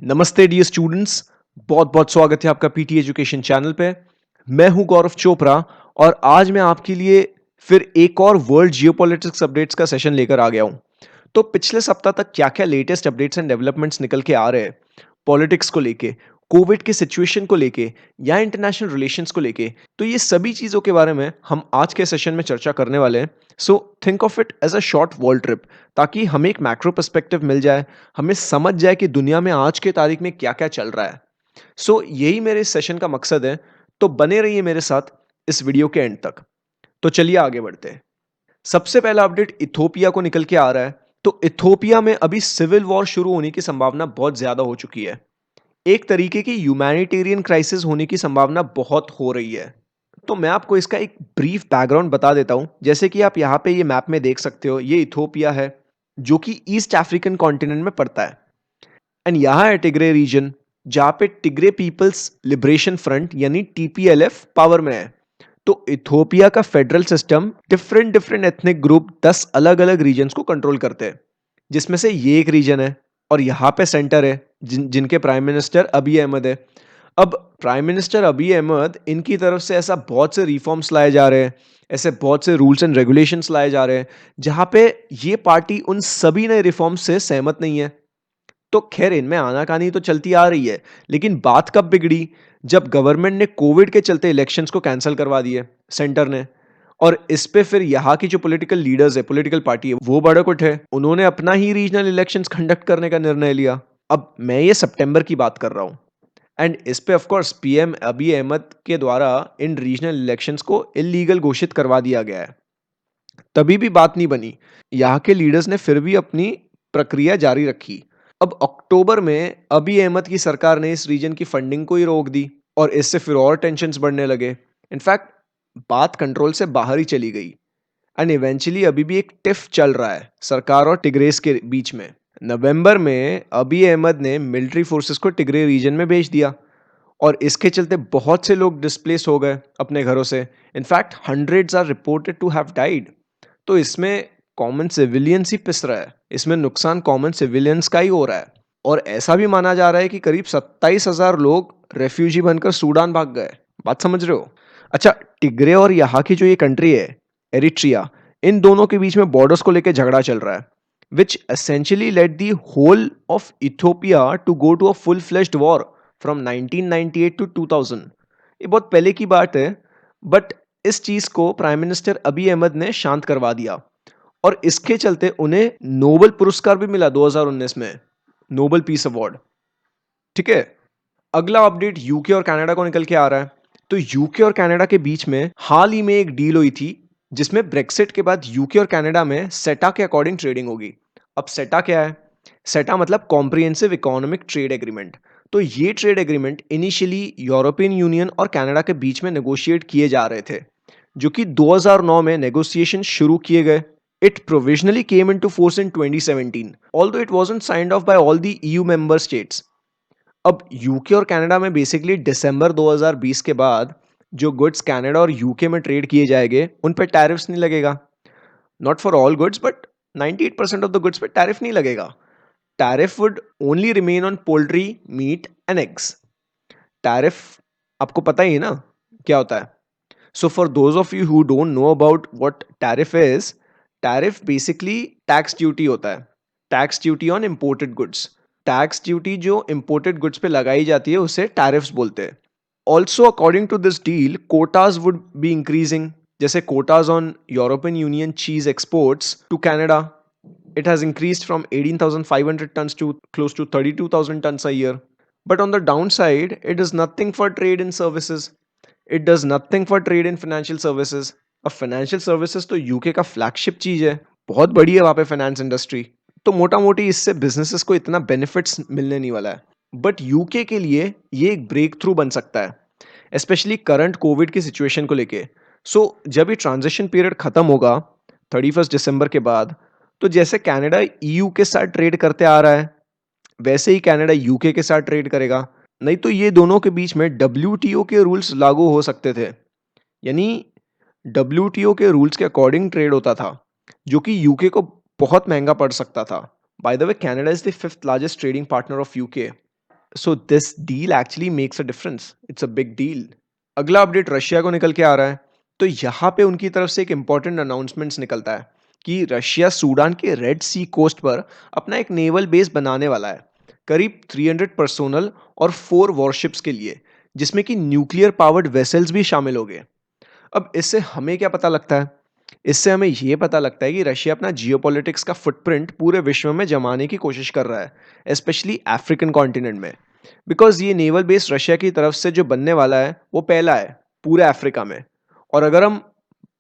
नमस्ते dear students. बहुत बहुत स्वागत है आपका पीटी एजुकेशन चैनल पे। मैं हूं गौरव चोपड़ा और आज मैं आपके लिए फिर एक और वर्ल्ड जियोपॉलिटिक्स अपडेट्स का सेशन लेकर आ गया हूं। तो पिछले सप्ताह तक क्या क्या लेटेस्ट अपडेट्स एंड डेवलपमेंट्स निकल के आ रहे हैं पॉलिटिक्स को लेके, कोविड के सिचुएशन को लेके या इंटरनेशनल रिलेशंस को लेके, तो ये सभी चीज़ों के बारे में हम आज के सेशन में चर्चा करने वाले हैं। So think of it as a short world trip, ताकि हमें एक मैक्रो पर्सपेक्टिव मिल जाए, हमें समझ जाए कि दुनिया में आज के तारीख में क्या क्या चल रहा है। सो यही मेरे इस सेशन का मकसद है। तो बने रहिए मेरे साथ इस वीडियो के एंड तक। तो चलिए आगे बढ़ते हैं। सबसे पहला अपडेट इथोपिया को निकल के आ रहा है। तो इथोपिया में अभी सिविल वॉर शुरू होने की संभावना बहुत ज्यादा हो चुकी है। एक तरीके की ह्यूमैनिटेरियन क्राइसिस होने की संभावना बहुत हो रही है। तो मैं आपको इसका एक ब्रीफ बैकग्राउंड बता देता हूं। जैसे कि आप यहाँ पे ये मैप में देख सकते हो, ये इथोपिया है जो कि ईस्ट अफ्रीकन कॉन्टिनेंट में पड़ता है। एंड यहाँ है टिग्रे रीजन, जहाँ पे टिग्रे पीपल्स लिबरेशन फ्रंट यानी टीपीएलएफ पावर में है। तो इथोपिया का federal system different different ethnic group 10 अलग अलग रीजन्स को कंट्रोल करते हैं, जिसमें से ये एक रीजन है। और यहाँ पे सेंटर है जिनके प्राइम मिनिस्टर अबी अहमद है। अब प्राइम मिनिस्टर अबी अहमद, इनकी तरफ से ऐसा बहुत से रिफॉर्म्स लाए जा रहे हैं, ऐसे बहुत से रूल्स एंड रेगुलेशंस लाए जा रहे हैं, जहाँ पे ये पार्टी उन सभी नए रिफॉर्म्स से सहमत नहीं है। तो खैर इनमें आनाकानी तो चलती आ रही है, लेकिन बात कब बिगड़ी, जब गवर्नमेंट ने कोविड के चलते इलेक्शंस को कैंसिल करवा दिए सेंटर ने। और इस पे फिर यहाँ की जो पॉलिटिकल लीडर्स है, पॉलिटिकल पार्टी है, वो भड़क उठे, उन्होंने अपना ही रीजनल इलेक्शंस कंडक्ट करने का निर्णय लिया। अब मैं ये सितंबर की बात कर रहा हूँ। एंड इस पे ऑफ कोर्स पीएम अबी अहमद के द्वारा इन रीजनल इलेक्शंस को इलीगल घोषित करवा दिया गया है। तभी भी बात नहीं बनी, यहाँ के लीडर्स ने फिर भी अपनी प्रक्रिया जारी रखी। अब अक्टूबर में अबी अहमद की सरकार ने इस रीजन की फंडिंग को ही रोक दी और इससे फिर और टेंशन्स बढ़ने लगे। इनफैक्ट बात कंट्रोल से बाहर ही चली गई। एंड इवेंचुअली अभी भी एक टिफ चल रहा है सरकार और टिग्रेस के बीच में। नवंबर में अबी अहमद ने मिलिट्री फोर्सेस को टिग्रे रीजन में भेज दिया और इसके चलते बहुत से लोग डिस्प्लेस हो गए अपने घरों से। In fact hundreds are reported to have died. तो इसमें कॉमन सिविलियंस ही पिस रहा है, इसमें नुकसान कॉमन सिविलियंस का ही हो रहा है। और ऐसा भी माना जा रहा है कि करीब 27,000 लोग रेफ्यूजी बनकर सूडान भाग गए। बात समझ रहे हो? अच्छा, टिग्रे और यहाँ की जो ये कंट्री है एरिट्रिया, इन दोनों के बीच में बॉर्डर्स को लेकर झगड़ा चल रहा है, which essentially led the whole of Ethiopia to go to a full fleshed war from 1998 to 2000। ये बहुत पहले की बात है, बट इस चीज को प्राइम मिनिस्टर अबी अहमद ने शांत करवा दिया और इसके चलते उन्हें नोबेल पुरस्कार भी मिला 2019 में, नोबेल पीस अवार्ड। ठीक है। अगला अपडेट यूके और कनाडा को निकल के आ रहा है। तो यूके और कनाडा के बीच में हाल ही में एक डील हुई थी, जिसमें ब्रेक्सिट के बाद यूके और कनाडा में सेटा के अकॉर्डिंग ट्रेडिंग होगी। अब सेटा क्या है? सेटा मतलब कॉम्प्रिहेंसिव इकोनॉमिक ट्रेड एग्रीमेंट। तो ये trade agreement initially European union और कनाडा के बीच में नेगोशिएट किए जा रहे थे, जो कि 2009 में नेगोशिएशन शुरू किए गए। It provisionally came into force in 2017, although it wasn't signed off by all the EU member states. अब यूके और कनाडा में बेसिकली दिसंबर 2020 के बाद जो गुड्स कनाडा और यूके में ट्रेड किए जाएंगे उन पे टैरिफ्स नहीं लगेगा। Not for all goods, but 98% of the goods पे टैरिफ नहीं लगेगा। Tariff would only remain on poultry, meat and eggs. Tariff आपको पता ही है ना क्या होता है। So for those of you who don't know about what tariff basically tax duty होता है। Tax duty on imported goods. Tax duty जो इम्पोर्टेड गुड्स पे लगाई जाती है उसे टैरिफ्स बोलते हैं। Also according to this deal quotas would be increasing, जैसे quotas on European Union cheese exports to Canada, it has increased from 18,500 tons to close to 32,000 tons a year. But on the downside, it does nothing for trade in services. It does nothing for trade in financial services. अब financial services तो UK का flagship चीज है, बहुत बड़ी है वहां पे फाइनेंस इंडस्ट्री। तो मोटा मोटी इससे बिजनेसेस को इतना बेनिफिट्स मिलने नहीं वाला है। बट यूके के लिए ये एक ब्रेक थ्रू बन सकता है, स्पेशली करंट कोविड की सिचुएशन को लेके। सो जब ये ट्रांजिशन पीरियड खत्म होगा 31 दिसंबर के बाद, तो जैसे कनाडा ईयू के साथ ट्रेड करते आ रहा है, वैसे ही कनाडा यूके के साथ ट्रेड करेगा। नहीं तो ये दोनों के बीच में डब्ल्यूटीओ के रूल्स लागू हो सकते थे। यानी डब्ल्यूटीओ के रूल्स के अकॉर्डिंग ट्रेड होता था, जो कि यूके को बहुत महंगा पड़ सकता था। By the way, Canada is the 5th largest trading partner of UK. So this deal actually makes a difference, it's a big deal. अगला अपडेट रशिया को निकल के आ रहा है। तो यहाँ पे उनकी तरफ से एक इंपॉर्टेंट अनाउंसमेंट्स निकलता है कि रशिया सूडान के रेड सी कोस्ट पर अपना एक नेवल बेस बनाने वाला है, करीब 300 पर्सोनल और 4 वॉरशिप्स के लिए, जिसमें कि न्यूक्लियर पावर्ड वेसल्स भी शामिल हो गए। अब इससे हमें क्या पता लगता है? इससे हमें ये पता लगता है कि रशिया अपना जियोपॉलिटिक्स का फुटप्रिंट पूरे विश्व में जमाने की कोशिश कर रहा है, स्पेशली अफ्रीकन कॉन्टिनेंट में। बिकॉज ये नेवल बेस रशिया की तरफ से जो बनने वाला है वो पहला है पूरे अफ्रीका में। और अगर हम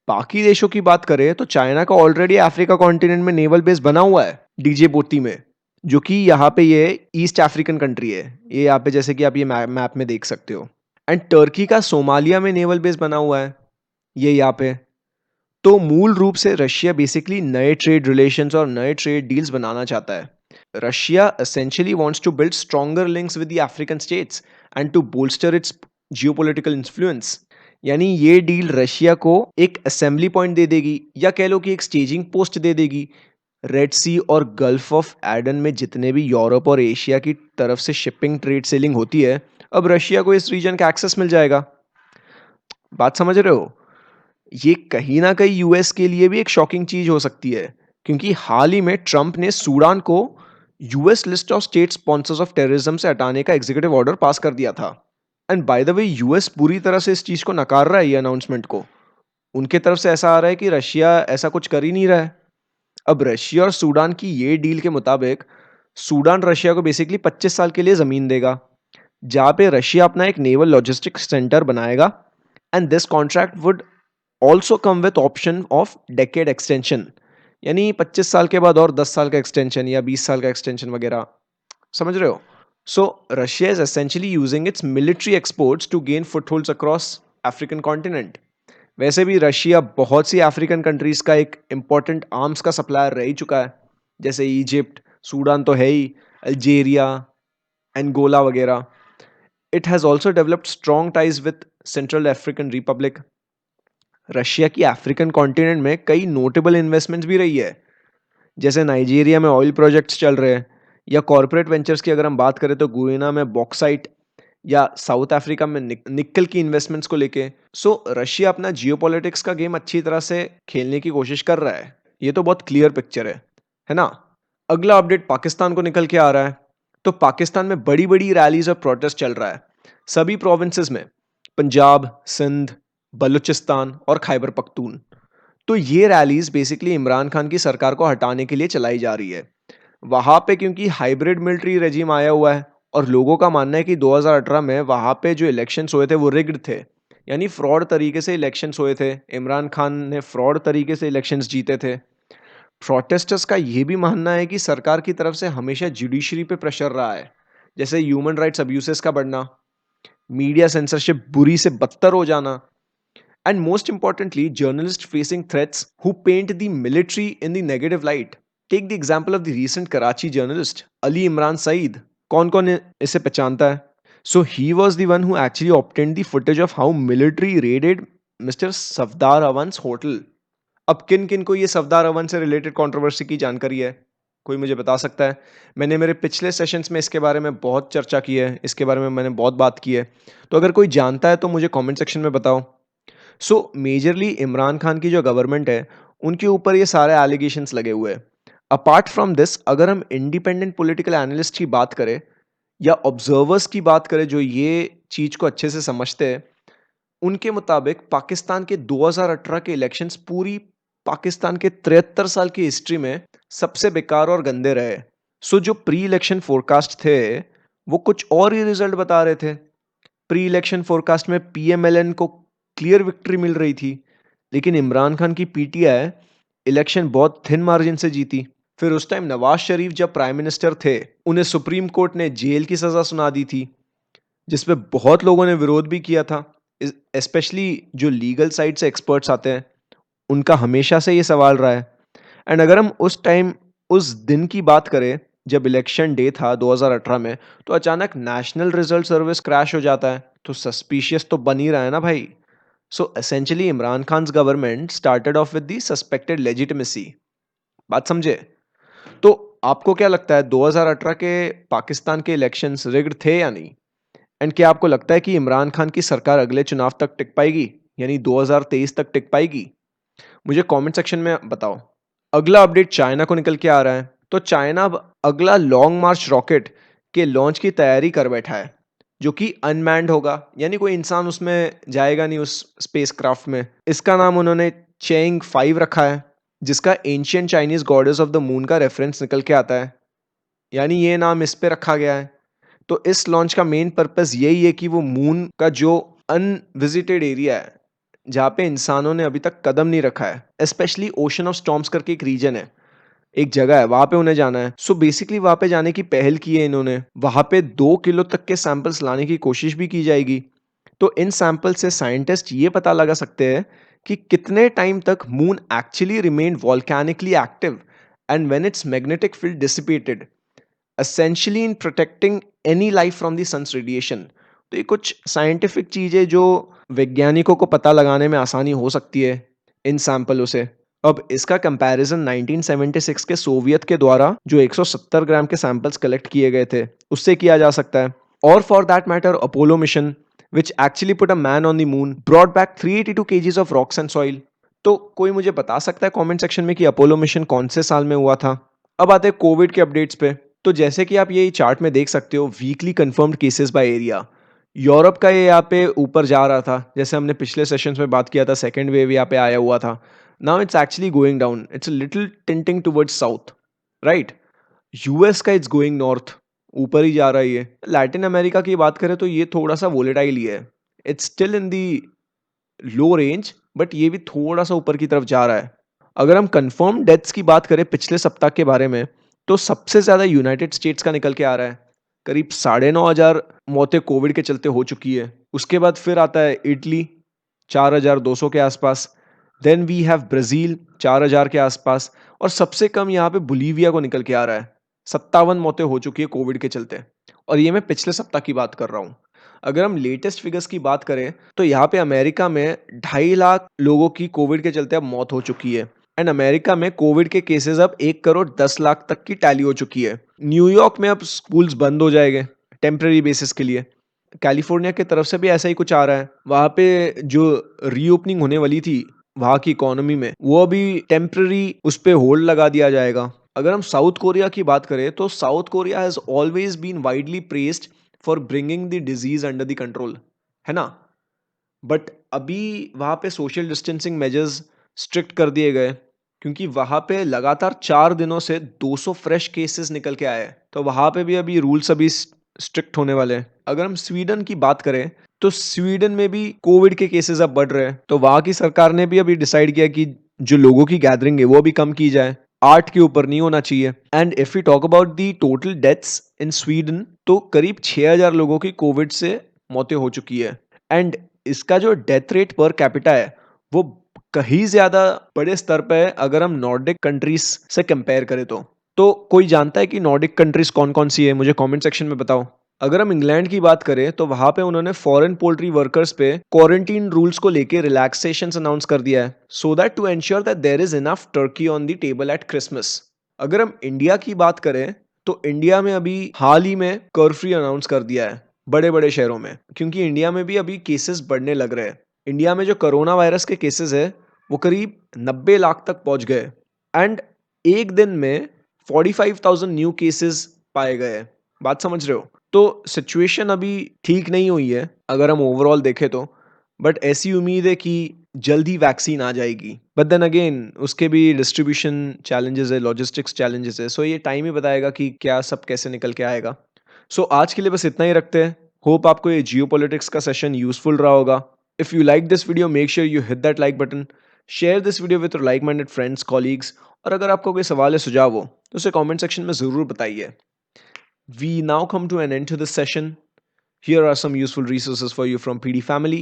बाकी देशों की बात करें तो चाइना का ऑलरेडी अफ्रीका कॉन्टिनेंट में नेवल बेस बना हुआ है डीजे पोती में, जो कि यहाँ पे ये ईस्ट अफ्रीकन कंट्री है। ये यहाँ पे जैसे कि आप ये मैप में देख सकते हो। एंड टर्की का सोमालिया में नेवल बेस बना हुआ है, ये यहाँ पे। तो मूल रूप से रशिया बेसिकली नए ट्रेड रिलेशंस और नए ट्रेड डील्स बनाना चाहता है। Russia essentially wants to build stronger links with the African states and to bolster its geopolitical influence। यानी ये डील रशिया को एक असेंबली पॉइंट दे देगी, या कह लो कि एक स्टेजिंग पोस्ट दे देगी रेड सी और गल्फ ऑफ एडन में जितने भी यूरोप और एशिया की तरफ से शिपिंग ट्रेड सेलिंग होती है। अब रशिया को इस रीजन का एक्सेस मिल जाएगा। बात समझ रहे हो? ये कहीं ना कहीं यूएस के लिए भी एक शॉकिंग चीज हो सकती है, क्योंकि हाल ही में ट्रंप ने सूडान को US list of state sponsors of terrorism से हटाने का एग्जीक्यूटिव ऑर्डर पास कर दिया था। And by the way US पूरी तरह से इस चीज को नकार रहा है, ये अनाउंसमेंट को। उनके तरफ से ऐसा आ रहा है कि रशिया ऐसा कुछ कर ही नहीं रहा है। अब रशिया और सूडान की ये डील के मुताबिक सूडान रशिया को बेसिकली 25 साल के लिए जमीन देगा, जहां पे रशिया अपना एक नेवल लॉजिस्टिक्स सेंटर बनाएगा। And this contract would also come with option of decade extension, यानी 25 साल के बाद और 10 साल का एक्सटेंशन या 20 साल का एक्सटेंशन वगैरह। समझ रहे हो? So Russia is essentially using its military exports to gain footholds across African continent. वैसे भी रशिया बहुत सी अफ्रीकन कंट्रीज का एक इंपॉर्टेंट आर्म्स का सप्लायर रह ही चुका है, जैसे इजिप्ट, सूडान तो है ही, अल्जेरिया, एंगोला वगैरह। It has also developed strong ties with central African Republic. Russia की अफ्रीकन कॉन्टिनेंट में कई नोटेबल इन्वेस्टमेंट्स भी रही है, जैसे नाइजीरिया में ऑयल प्रोजेक्ट्स चल रहे हैं, या कॉर्पोरेट वेंचर्स की अगर हम बात करें तो गुयाना में बॉक्साइट, या साउथ अफ्रीका में निकल की इन्वेस्टमेंट्स को लेके। सो रशिया अपना जियोपॉलिटिक्स का गेम अच्छी तरह से खेलने की कोशिश कर रहा है। ये तो बहुत क्लियर पिक्चर है ना? अगला अपडेट पाकिस्तान को निकल के आ रहा है। तो पाकिस्तान में बड़ी बड़ी रैलीज और प्रोटेस्ट चल रहा है सभी प्रोविंसेस में, पंजाब, सिंध, बलूचिस्तान और खैबर पख्तून। तो ये रैलीज बेसिकली इमरान खान की सरकार को हटाने के लिए चलाई जा रही है वहां पे, क्योंकि हाइब्रिड मिलिट्री रेजिम आया हुआ है। और लोगों का मानना है कि 2018 में वहां पे जो इलेक्शंस हुए थे वो रिग्ड थे, यानी फ्रॉड तरीके से इलेक्शंस हुए थे। इमरान खान ने फ्रॉड तरीके से इलेक्शंस जीते थे। प्रोटेस्टर्स का ये भी मानना है कि सरकार की तरफ से हमेशा जुडिशरी पे प्रेशर रहा है, जैसे ह्यूमन राइट्स अब्यूसेस का बढ़ना, मीडिया सेंसरशिप बुरी से बदतर हो जाना, and most importantly, journalists facing threats who paint the military in the negative light. Take the example of the recent Karachi journalist Ali Imran Saeed. कौन कौन इसे पहचानता है? So he was the one who actually obtained the footage of how military raided Mr. Safdar Avan's hotel. अब किन किन को ये सफदार अवन से रिलेटेड कंट्रोवर्सी की जानकारी है? कोई मुझे बता सकता है? मैंने मेरे पिछले सेशंस में इसके बारे में बहुत चर्चा की है, इसके बारे में मैंने बहुत बात की है। तो अगर कोई जानता है तो मुझे कमेंट सेक्शन में बताओ। सो मेजरली इमरान खान की जो गवर्नमेंट है उनके ऊपर ये सारे एलिगेशंस लगे हुए हैं। अपार्ट फ्रॉम दिस, अगर हम इंडिपेंडेंट पॉलिटिकल एनालिस्ट की बात करें या ऑब्जर्वर्स की बात करें जो ये चीज को अच्छे से समझते हैं, उनके मुताबिक पाकिस्तान के 2018 के इलेक्शंस पूरी पाकिस्तान के 73 साल की हिस्ट्री में सबसे बेकार और गंदे रहे। सो जो प्री इलेक्शन फोरकास्ट थे वो कुछ और ही रिजल्ट बता रहे थे। प्री इलेक्शन फोरकास्ट में पीएमएलएन को क्लियर विक्ट्री मिल रही थी, लेकिन इमरान खान की पीटीआई इलेक्शन बहुत थिन मार्जिन से जीती। फिर उस टाइम नवाज शरीफ जब प्राइम मिनिस्टर थे, उन्हें सुप्रीम कोर्ट ने जेल की सजा सुना दी थी, जिसपे बहुत लोगों ने विरोध भी किया था। स्पेशली जो लीगल साइड से एक्सपर्ट्स आते हैं उनका हमेशा से ये सवाल रहा है। एंड अगर हम उस टाइम उस दिन की बात करें जब इलेक्शन डे था 2018 में, तो अचानक नेशनल रिजल्ट सर्विस क्रैश हो जाता है, तो सस्पिशियस तो बन ही रहा है ना भाई। So essentially Imran Khan government started off with the suspected legitimacy. बात समझे? तो आपको क्या लगता है 2018 के पाकिस्तान के इलेक्शंस रिग्ड थे या नहीं? एंड क्या आपको लगता है कि इमरान खान की सरकार अगले चुनाव तक टिक पाएगी? यानी 2023 तक टिक पाएगी? मुझे कमेंट सेक्शन में बताओ। अगला अपडेट चाइना को निकल के आ रहा है। तो चाइना अब अगला लॉन्ग मार्च रॉकेट के लॉन्च की तैयारी कर बैठा है, जो कि अनमैन्ड होगा, यानी कोई इंसान उसमें जाएगा नहीं उस स्पेसक्राफ्ट में। इसका नाम उन्होंने चेंग 5 रखा है, जिसका ancient Chinese goddess of the moon का रेफरेंस निकल के आता है, यानी ये नाम इस पे रखा गया है। तो इस लॉन्च का मेन पर्पस यही है कि वो मून का जो अनविजिटेड एरिया है, जहाँ पे इंसानों ने अभी तक कदम नहीं रखा है, स्पेशली ओशन ऑफ स्टॉर्म्स करके एक रीजन है, एक जगह है, वहां पे उन्हें जाना है। सो बेसिकली वहां पे जाने की पहल की है इन्होंने। वहां पे 2 किलो तक के सैंपल्स लाने की कोशिश भी की जाएगी। तो इन सैंपल से साइंटिस्ट ये पता लगा सकते हैं कि कितने टाइम तक moon actually remain volcanically active and when its magnetic field dissipated, essentially in protecting any life from the sun's radiation। तो ये कुछ साइंटिफिक चीजें जो वैज्ञानिकों को पता लगाने में आसानी हो सकती है इन सैंपलों से। अब इसका कंपैरिजन 1976 के सोवियत के द्वारा जो 170 ग्राम के सैंपल्स कलेक्ट किए गए थे उससे किया जा सकता है। और for that matter Apollo mission which actually put a man on the moon brought back 382 kgs of rocks and soil। तो कोई मुझे बता सकता है कमेंट सेक्शन में कि अपोलो मिशन कौन से साल में हुआ था? अब आते हैं कोविड के अपडेट्स पे। तो जैसे कि आप ये चार्ट में देख सकते हो, weekly confirmed cases by area, Europe का ये यहाँ पे ऊपर जा रहा था, जैसे हमने पिछले सेशंस में बात किया था, सेकेंड वेव यहाँ पे आया हुआ था। Now it's actually going down, it's little tinting towards south, right. US का इट्स गोइंग नॉर्थ, ऊपर ही जा रहा है ये। लैटिन अमेरिका की बात करें तो ये थोड़ा सा वोलेटाइल ही है, it's still in the low range, but ये भी थोड़ा सा ऊपर की तरफ जा रहा है। अगर हम कंफर्म डेथ्स की बात करें पिछले सप्ताह के बारे में, तो सबसे ज्यादा यूनाइटेड स्टेट्स का निकल के आ रहा है, करीब 9,500 मौतें कोविड के चलते हो चुकी है। उसके बाद फिर आता है इटली 4,200 के आसपास, देन वी हैव ब्राजील 4,000 के आसपास, और सबसे कम यहाँ पे बोलीविया को निकल के आ रहा है, 57 मौतें हो चुकी है कोविड के चलते। और ये मैं पिछले सप्ताह की बात कर रहा हूँ। अगर हम लेटेस्ट फिगर्स की बात करें तो यहाँ पे अमेरिका में 2.5 लाख लोगों की कोविड के चलते अब मौत हो चुकी है। एंड अमेरिका में कोविड के केसेस अब 1,10,00,000 तक की टैली हो चुकी है। न्यूयॉर्क में अब स्कूल्स बंद हो जाएंगे टेम्पररी बेसिस के लिए। कैलिफोर्निया की तरफ से भी ऐसा ही कुछ आ रहा है, वहाँ पे जो रीओपनिंग होने वाली थी वहाँ की इकोनॉमी में, वो अभी टेम्पररी उस पे होल्ड लगा दिया जाएगा। अगर हम साउथ कोरिया की बात करें तो South Korea has always been widely praised for bringing the disease under the control, है ना। बट अभी वहाँ पे सोशल डिस्टेंसिंग मेजर्स स्ट्रिक्ट कर दिए गए, क्योंकि वहाँ पे लगातार 4 दिनों से 200 फ्रेश केसेस निकल के आए हैं। तो वहाँ पे भी अभी रूल्स अभी स्ट्रिक्ट होने वाले हैं। अगर हम स्वीडन की बात करें तो स्वीडन में भी कोविड के केसेस अब बढ़ रहे हैं। तो वहाँ की सरकार ने भी अभी डिसाइड किया कि जो लोगों की गैदरिंग है वो भी कम की जाए, 8 के ऊपर नहीं होना चाहिए। And if you talk about the total deaths in Sweden, तो करीब 6,000 लोगों की कोविड से मौतें हो चुकी है। एंड इसका जो डेथ रेट पर कैपिटा है वो कहीं ज्यादा बड़े स्तर पे है अगर हम नॉर्डिक कंट्रीज से कंपेयर करें तो कोई जानता है कि नॉर्डिक कंट्रीज कौन कौन सी है? मुझे कमेंट सेक्शन में बताओ। अगर हम इंग्लैंड की बात करें तो वहां पे उन्होंने फॉरेन पोल्ट्री वर्कर्स पे क्वारंटीन रूल्स को लेके रिलैक्सेशन अनाउंस कर दिया है, so that to ensure that there is enough turkey on the table at Christmas. अगर हम इंडिया की बात करें तो इंडिया में अभी हाल ही में कर्फ्यू अनाउंस कर दिया है बड़े बड़े शहरों में, क्योंकि इंडिया में भी अभी केसेस बढ़ने लग रहे हैं। इंडिया में जो कोरोना वायरस के केसेस है वो करीब 90 लाख तक पहुंच गए। एंड एक दिन में 45,000 न्यू केसेस पाए गए। बात समझ रहे हो? तो सिचुएशन अभी ठीक नहीं हुई है अगर हम ओवरऑल देखें तो, बट ऐसी उम्मीद है कि जल्दी वैक्सीन आ जाएगी। बट देन अगेन उसके भी डिस्ट्रीब्यूशन चैलेंजेस है, लॉजिस्टिक्स चैलेंजेस है, सो ये टाइम ही बताएगा कि क्या सब कैसे निकल के आएगा। सो आज के लिए बस इतना ही रखते हैं। होप आपको ये जियो पॉलिटिक्स का सेशन यूजफुल रहा होगा। If you like this video make sure you hit that like button, share this video with like minded friends colleagues, और अगर आपको कोई सवाल या सुझाव हो तो उसे कमेंट सेक्शन में जरूर बताइए। We now come to an end to this session. Here are some useful resources for you from PD family.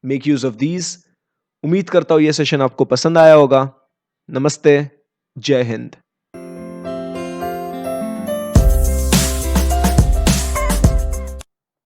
Make use of these. उम्मीद करता हूँ ये सेशन आपको पसंद आया होगा। नमस्ते, जय हिंद।